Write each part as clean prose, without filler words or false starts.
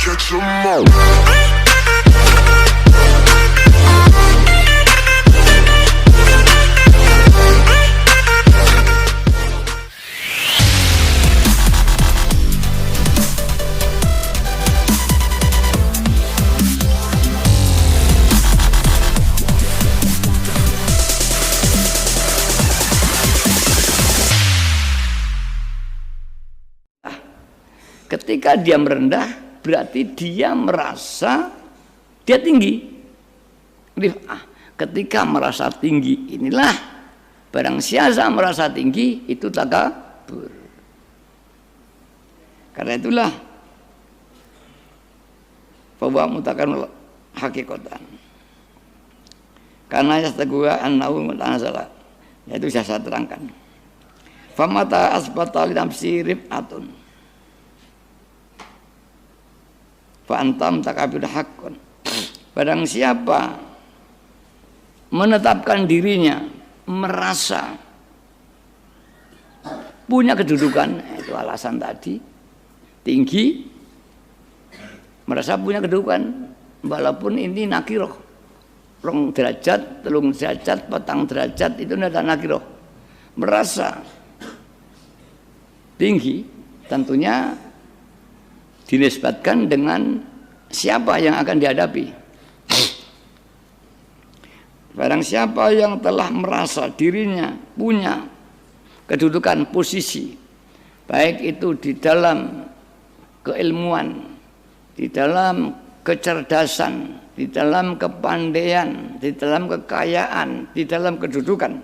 catch 'em all. Ketika dia merendah, berarti dia merasa dia tinggi. Ketika merasa tinggi, inilah barang siapa merasa tinggi, itu takabur. Karena itulah bahwa mutakan hakikatan. Karena yastagua an-naum mutanazala. Itu saya terangkan. Famata asbata li nafsi rif'atun. Fa'antam takabir hakun. Barang siapa menetapkan dirinya merasa punya kedudukan, itu alasan tadi, tinggi, merasa punya kedudukan, walaupun ini nakiroh, rong derajat, telung derajat, petang derajat, itu ada nakiroh, merasa tinggi, tentunya dinisbatkan dengan siapa yang akan dihadapi. Barang siapa yang telah merasa dirinya punya kedudukan posisi, baik itu di dalam keilmuan, di dalam kecerdasan, di dalam kepandaian, di dalam kekayaan, di dalam kedudukan,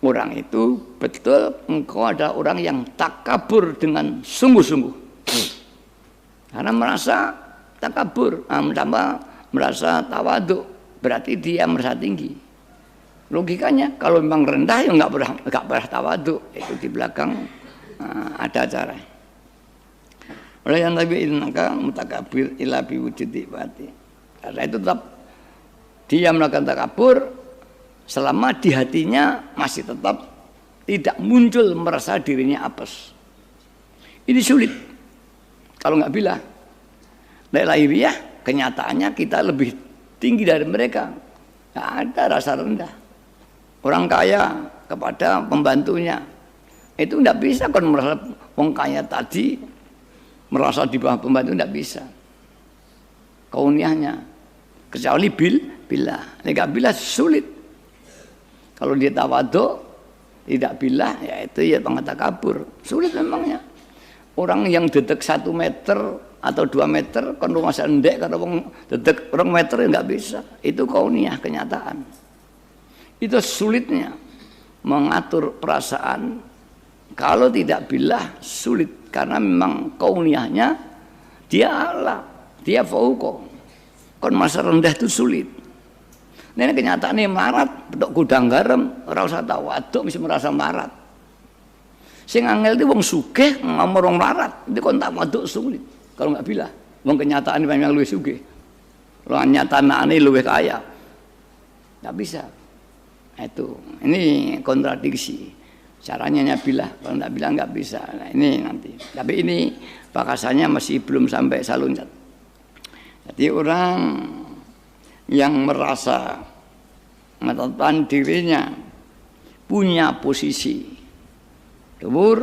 orang itu betul engkau ada orang yang takabur dengan sungguh-sungguh. Karena merasa takabur, merasa tawaduk, berarti dia merasa tinggi. Logikanya kalau memang rendah ya nggak pernah tawaduk. Itu di belakang ada cara. Oleh yang Nabi innaka mutakabir ila biwujudi bati. Karena itu tetap dia melakukan takabur selama di hatinya masih tetap tidak muncul merasa dirinya apes. Ini sulit. Kalau nggak bilang, dari lahiriah kenyataannya kita lebih tinggi dari mereka. Nggak ada rasa rendah. Orang kaya kepada pembantunya itu nggak bisa kan merasa orang kaya tadi merasa di bawah pembantu, nggak bisa. Kauniahnya kecuali bila, nggak bila sulit. Kalau dia tawaduk tidak bila, ya itu ya takabur. Sulit memangnya. Orang yang dedek 1 meter atau 2 meter, kan rumah sendek, kalau orang dedek 1 meter ya nggak bisa. Itu kauniah, kenyataan. Itu sulitnya mengatur perasaan. Kalau tidak bilah sulit, karena memang kauniahnya dia Allah, dia fauqa. Kon masa rendah itu sulit. Ini kenyataannya marat, bedok gudang garam, ora usah tawaduk mesti merasa marat. Sing angel itu wong sugih ngomong wong marat, itu kon tawaduk sulit. Kalau nggak bilah, wong kenyataan memang luwih sugih. Lo nyataane luwih kaya. Nggak bisa. Itu, ini kontradiksi. Caranya nyabilah, kalau nggak bilang nggak bisa. Nah, ini nanti. Tapi ini bakasannya masih belum sampai saluncat. Jadi orang yang merasa menetapkan dirinya punya posisi dhuwur,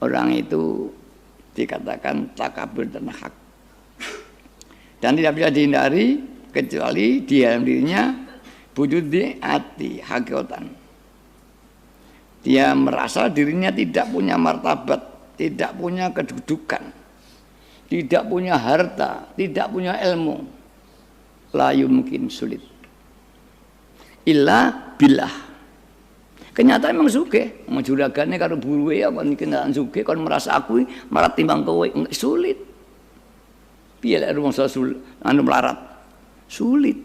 orang itu dikatakan takabur dan hak. Dan tidak bisa dihindari kecuali di dalam dirinya wujudi hati hakikatan. Dia merasa dirinya tidak punya martabat, tidak punya kedudukan, tidak punya harta, tidak punya ilmu. La yumkin, sulit. Illa billah. Kenyataan memang sugih, juragane karo buruwe ya kon kenyataan sugih, kon merasa aku marat timbang kowe, sulit. Piye lek rumangsa anu melarat? Sulit.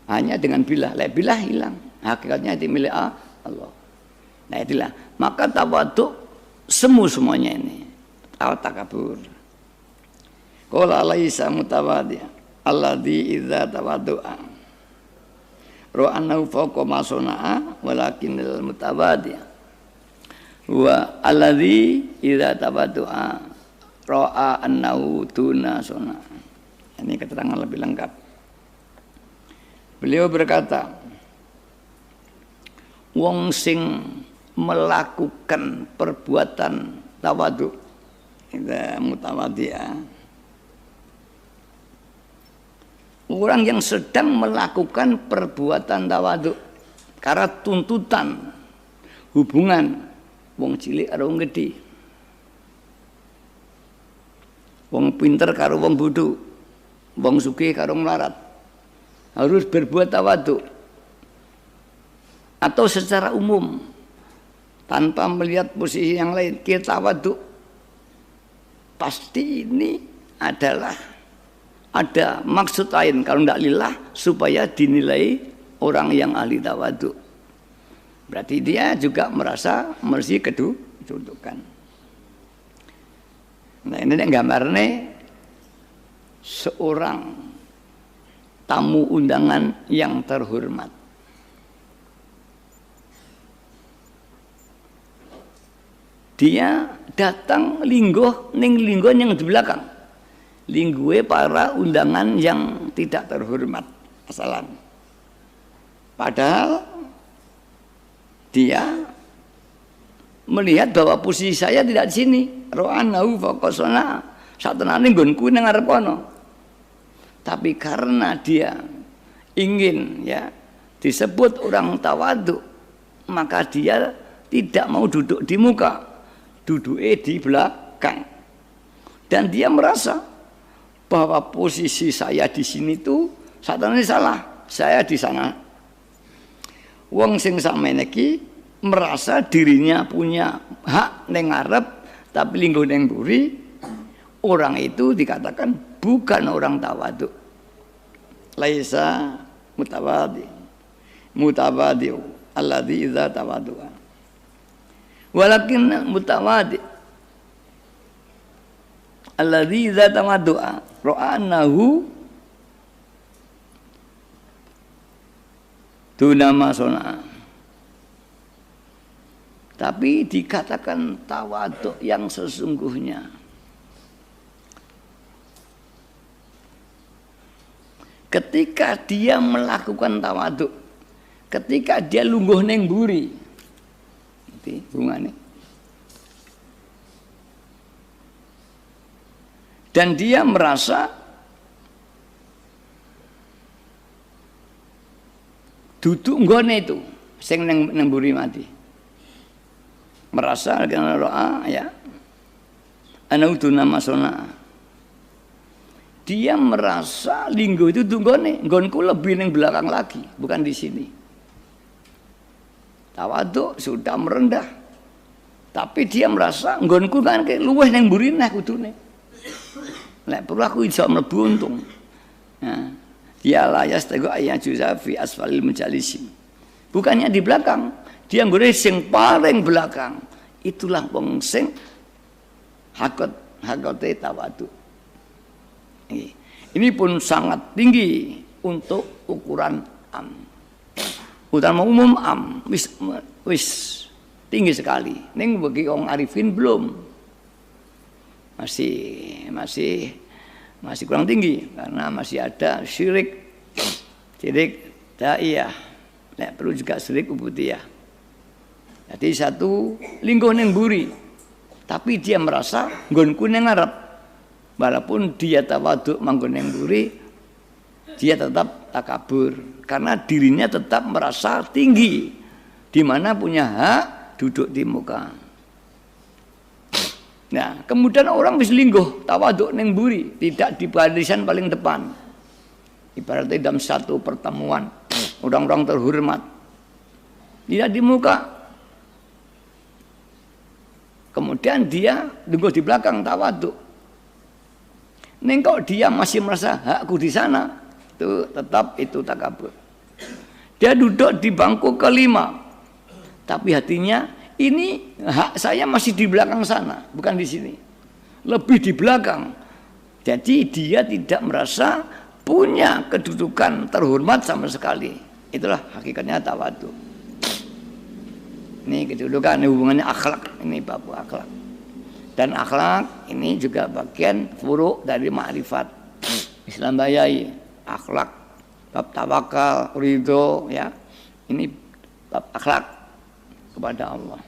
Hanya dengan billah, lek billah hilang. Hakikatnya itu milik Allah. Nah itulah, maka tawaduk semuanya ini. Takabur. Qala laisa mutawaddi alladzi idza tawaddu'a ra'anahu fawqa ma sana'a walakinal mutawaddi wa alladzi idza tawaddu'a ra'a annahu duna sona. Ini keterangan lebih lengkap. Beliau berkata, wong sing melakukan perbuatan tawadhu, kita mutawadhi'ah, orang yang sedang melakukan perbuatan tawadhu karena tuntutan hubungan wong cilik karo wong gedhe, wong pinter karo wong bodho, wong sugih karo melarat, harus berbuat tawadhu. Atau secara umum tanpa melihat posisi yang lain, kita tawadhu, pasti ini adalah ada maksud lain, kalau tidak lillah, supaya dinilai orang yang ahli tawadhu. Berarti dia juga merasa mersi kedudukan. Nah, ini gambarnya seorang tamu undangan yang terhormat. Dia datang lingguh ning lingguhan yang di belakang, lingguhe para undangan yang tidak terhormat asalan. Padahal dia melihat bahwa posisi saya tidak di sini. Ro'anahu faqasana, satenane nggonku ning ngarep kono. Tapi karena dia ingin ya disebut orang tawadhu, maka dia tidak mau duduk di muka, duduknya di belakang. Dan dia merasa bahwa posisi saya di sini tuh satenane salah, saya di sana. Wong sing sakmene iki merasa dirinya punya hak ning ngarep, tapi lingguh ning mburi, orang itu dikatakan bukan orang tawadhu. Laisa mutawadhi, mutawadhi alladzi idza tawadhu. Walakin mutawadhi alladzi idza tawadhu ra'anahu duna ma sona. Tapi dikatakan tawadhu yang sesungguhnya ketika dia melakukan tawadhu, ketika dia lungguh neng buri, itu hubungannya. Dan dia merasa duduk nggone itu, sing neng buri mati. Merasa dengan doa ya, anaudu nama sona. Dia merasa linggo itu tunggone, nggonku lebih neng belakang lagi, bukan di sini. Tawadhu sudah merendah, tapi dia merasa nggonku kan kayak luweh neng burine kudune. Lek perlu aku iso mlebu untung. Nah, dia layas tego ayat juzafi asfalil majalisin. Bukannya di belakang, dia nggone sing paling belakang. Itulah wong sing hakote tawadhu. Ini pun sangat tinggi untuk ukuran am. Utama umum am wis tinggi sekali. Ning bagi orang arifin belum. Masih kurang tinggi karena masih ada syirik daiyah. Nek perlu juga syirik ubudiyah. Jadi satu lingkuh ning buri, tapi dia merasa nggonku ning ngarep. Walaupun dia tawadhu manggon ning buri, dia tetap takabur karena dirinya tetap merasa tinggi, di mana punya hak duduk di muka. Nah, kemudian orang wis lingguh tawadhu ning buri, tidak di barisan paling depan. Ibaratnya dalam satu pertemuan orang-orang terhormat, tidak di muka. Kemudian dia lingguh di belakang tawadhu. Neng kok dia masih merasa hakku di sana, itu tetap itu takabur. Dia duduk di bangku kelima, tapi hatinya ini hak saya masih di belakang sana, bukan di sini, lebih di belakang. Jadi dia tidak merasa punya kedudukan terhormat sama sekali. Itulah hakikatnya tawadhu. Ini kedudukan, ini hubungannya akhlak, ini bab akhlak. Dan akhlak ini juga bagian furu dari ma'rifat. Islam bayai akhlak, bab tawakal, ridho, ya. Ini bab akhlak kepada Allah.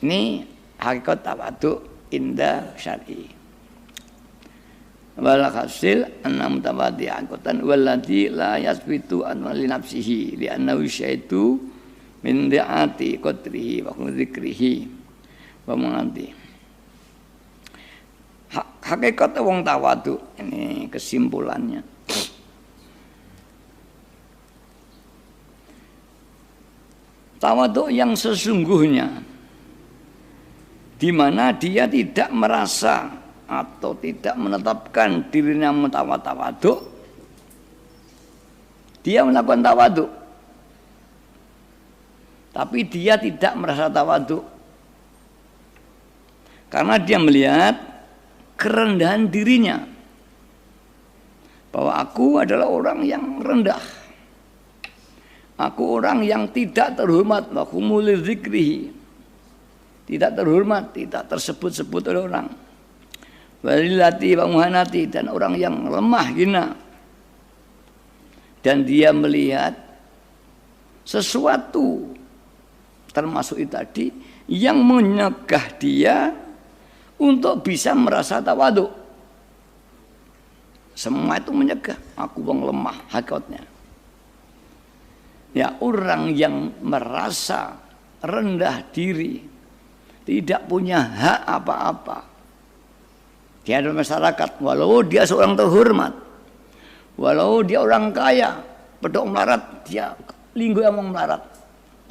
Ini hakikat tawadu inda syar'i. Wal hasil anna mutawaddi angkutan walladzi la yasbitu an li nafsihi li annahu syaitu min da'ati qadrihi wa dzikrihi wa menganti. Hakikat wong tawadu ini kesimpulannya. Tawadu yang sesungguhnya di mana dia tidak merasa atau tidak menetapkan dirinya tawadu, dia melakukan tawadu, tapi dia tidak merasa tawadu karena dia melihat kerendahan dirinya, bahwa aku adalah orang yang rendah, aku orang yang tidak terhormat, wa humul dzikrihi, tidak terhormat, tidak tersebut-sebut oleh orang, walilati wa muhanati, dan orang yang lemah hina. Dan dia melihat sesuatu termasuk itu tadi yang menyegah dia untuk bisa merasa tawadu. Semua itu menyegah, aku wong lemah hakikatnya. Ya, orang yang merasa rendah diri, tidak punya hak apa-apa di dalam masyarakat, walau dia seorang terhormat, walau dia orang kaya, pedok melarat, dia linggo yang melarat.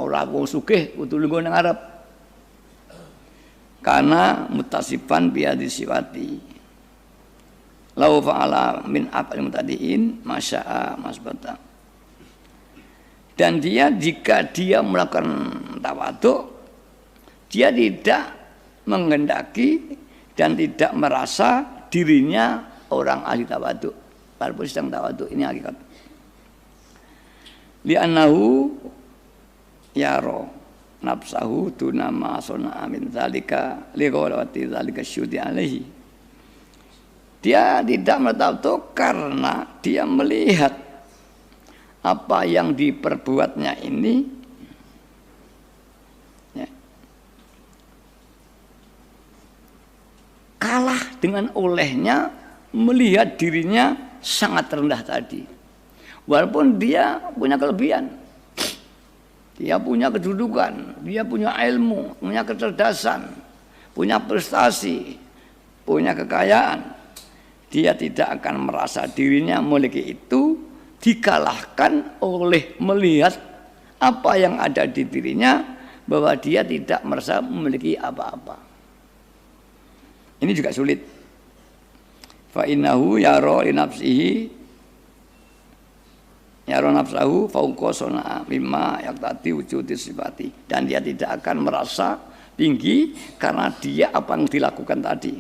Orang wong sugih kudu linggo nang Arab. Karena mutasifan biadi siwati lau fa'ala min af'al mutadiin masya'a masbata. Dan dia jika dia melakukan tawadu, dia tidak menghendaki dan tidak merasa dirinya orang ahli tawadu, walaupun sedang tawadu. Ini hakikat. Li'annahu yaro nafsahu tunama sona min zalika liqawati zalika syudi alaihi. Dia tidak mentaatu karena dia melihat apa yang diperbuatnya ini ya, kalah dengan olehnya melihat dirinya sangat rendah tadi, walaupun dia punya kelebihan. Dia punya kedudukan, dia punya ilmu, punya kecerdasan, punya prestasi, punya kekayaan. Dia tidak akan merasa dirinya memiliki itu, dikalahkan oleh melihat apa yang ada di dirinya, bahwa dia tidak merasa memiliki apa-apa. Ini juga sulit. Fa innahu yara li nafsihi yara nafsahu fauqa sana'a mimma yaqtati wujudi sifati. Dan dia tidak akan merasa tinggi karena dia apa yang dilakukan tadi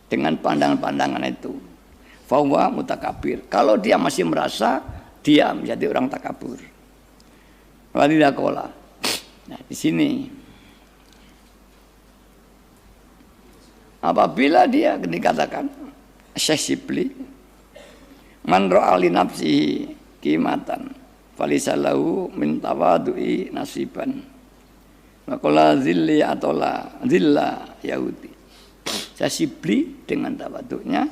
dengan pandangan-pandangan itu. Fahuwa mutakabir. Kalau dia masih merasa, dia menjadi orang takabur. Walidakola. Nah, di sini apabila dia dikatakan Syekh Shibli man ra'a li nafsihi qimatan falisalahu min tawadu'i nasiban wa qala zilli atola zilla yahudi. Saya Shibli dengan tawaduknya,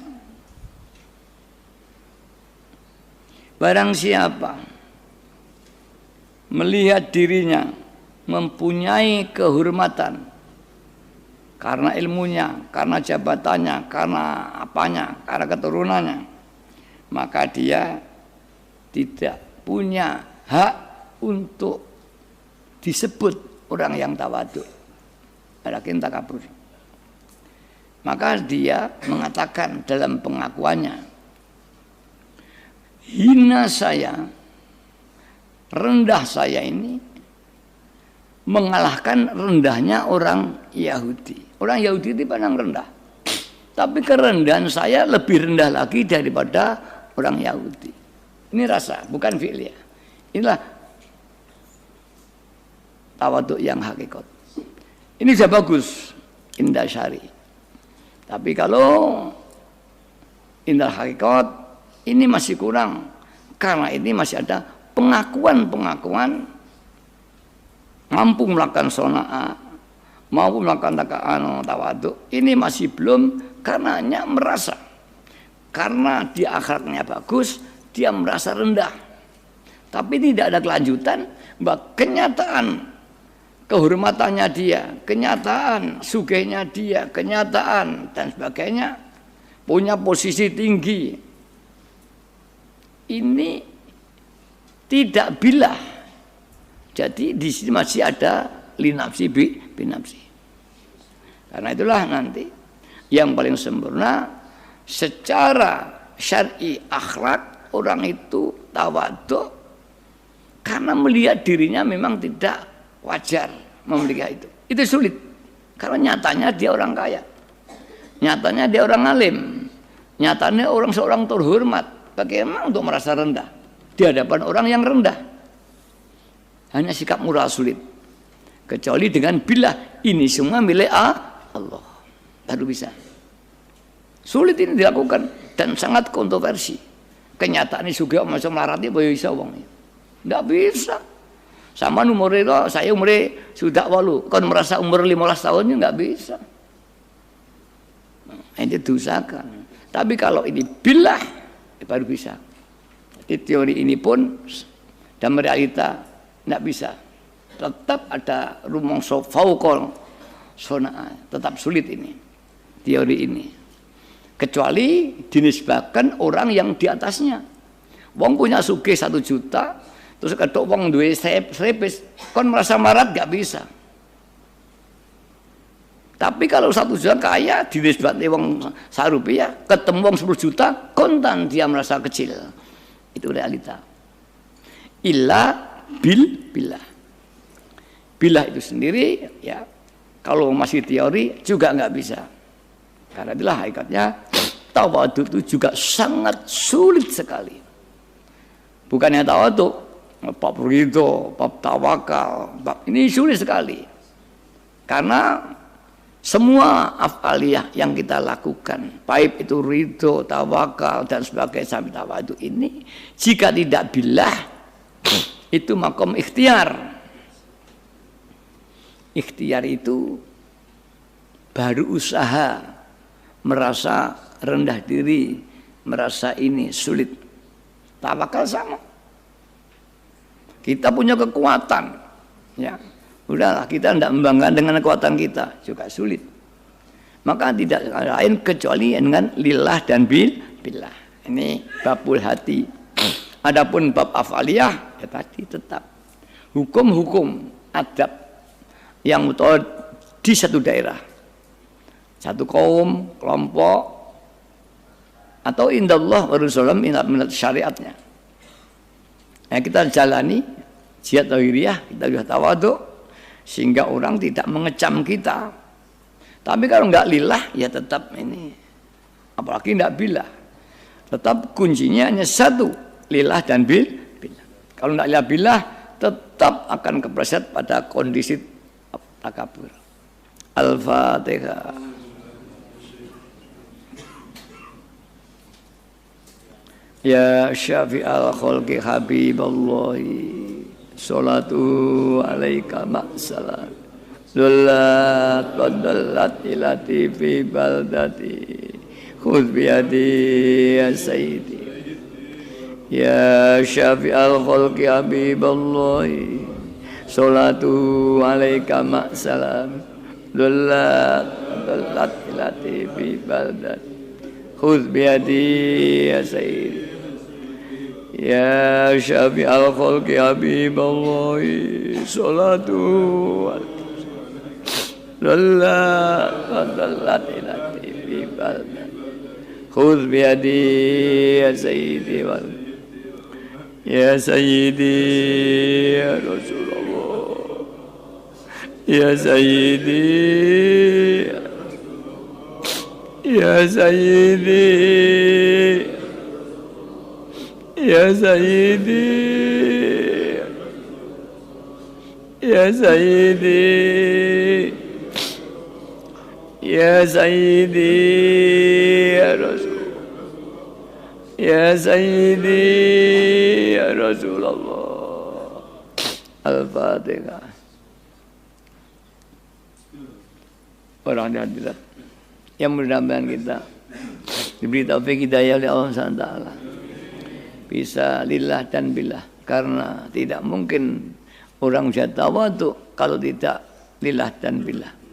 barang siapa melihat dirinya mempunyai kehormatan karena ilmunya, karena jabatannya, karena apanya, karena keturunannya, maka dia tidak punya hak untuk disebut orang yang tawadhu, walakin takabur. Maka dia mengatakan dalam pengakuannya, hina saya, rendah saya ini mengalahkan rendahnya orang Yahudi. Orang Yahudi itu pandang rendah, tapi kerendahan saya lebih rendah lagi daripada orang Yahudi. Ini rasa, bukan fi'liyah. Inilah tawadhu yang hakikat. Ini sudah bagus. indah syari. Tapi kalau indah hakikat ini masih kurang, karena ini masih ada pengakuan mampu melakukan sonaa, mampu melakukan tawadhu. Ini masih belum, karena hanya merasa, karena dia akhlaknya bagus, dia merasa rendah, tapi tidak ada kelanjutan. Bahwa kenyataan kehormatannya dia, kenyataan sugihnya dia, kenyataan dan sebagainya, punya posisi tinggi, ini tidak bilah. Jadi di sini masih ada linafsi binafsi. Karena itulah nanti yang paling sempurna secara syar'i akhlak orang itu tawadhu, karena melihat dirinya memang tidak wajar memiliki itu. Itu sulit. Karena nyatanya dia orang kaya. Nyatanya dia orang alim. Nyatanya orang seorang terhormat. Bagaimana untuk merasa rendah di hadapan orang yang rendah? Hanya sikap moral sulit. Kecuali dengan billah, ini semua milik Allah. Baru bisa. Sulit ini dilakukan dan sangat kontroversi. Kenyataan ini juga macam larati boyo bisa wong. Enggak bisa. Sama umur itu, saya umurnya sudah 8, kan merasa umur 15 tahunnya nggak bisa. Ini diusahakan. Tapi kalau ini billah, baru bisa. Jadi teori ini pun dalam realita nggak bisa. Tetap ada rumongso faukol sonaa, tetap sulit ini teori ini. Kecuali dinisbahkan orang yang di atasnya. Wong punya sugih 1 juta, terus kedok wong duwe serepis, kon merasa marat gak bisa. Tapi kalau 1 juta kaya dinisbati wong 1 rupiah, ketemu wong 10 juta, kontan dia merasa kecil. Itu realita. Illa billah. Billah itu sendiri ya, kalau masih teori juga nggak bisa. Karena itulah hakikatnya tawadhu itu juga sangat sulit sekali. Bukannya tawadhu, bab ridho, bab tawakal, ini sulit sekali. Karena semua afaliyah yang kita lakukan, baik itu ridho, tawakal dan sebagainya sampai tawadhu ini, jika tidak billah, itu makom ikhtiar. Ikhtiar itu baru usaha, merasa rendah diri, merasa ini sulit. Tawakal sama. Kita punya kekuatan, ya. Udahlah, kita tidak membanggakan dengan kekuatan kita, juga sulit. Maka tidak lain kecuali dengan lillah dan billah. Ini babul hati. Adapun bab afaliyah, ya tadi tetap hukum-hukum adab yang mutawad di satu daerah, satu kaum, kelompok, atau indallah wa rasulullah minat syariatnya. Nah, kita jalani jihad lahiriah, kita sudah tawadhu, sehingga orang tidak mengecam kita. Tapi kalau enggak lillah, ya tetap ini, apalagi enggak billah, tetap kuncinya hanya satu, lillah dan billah. Kalau enggak lillah billah, tetap akan kepleset pada kondisi takabur. Al-Fatihah. Ya syafi'al khalqi habiballahi, salatu alaika ma'salam, dullat wa dallat ilati fi baldati, khudh biyadi ya sayyidi. Ya syafi'al khalqi habiballahi, salatu alaika ma'salam, dullat wa dallat ilati fi baldati, khudh biyadi ya sayyidi. Ya syafi'al khalqi habiballahi, salatu dallat ilati fi baldati, khudh biyadi ya sayyidi wal ya sayyidi ya Rasulullah, ya sayyidi ya sayyidi ya sayyidi ya sayyidi Ya Sayyidi ya Rasul, Ya Sayyidi ya Rasulullah. Al-Fatihah. Orang hadirat yang mudah-mudahan kita diberi taufik hidayah oleh Allah SWT, bisa lillah dan billah, karena tidak mungkin orang bisa tawadhu kalau tidak lillah dan billah.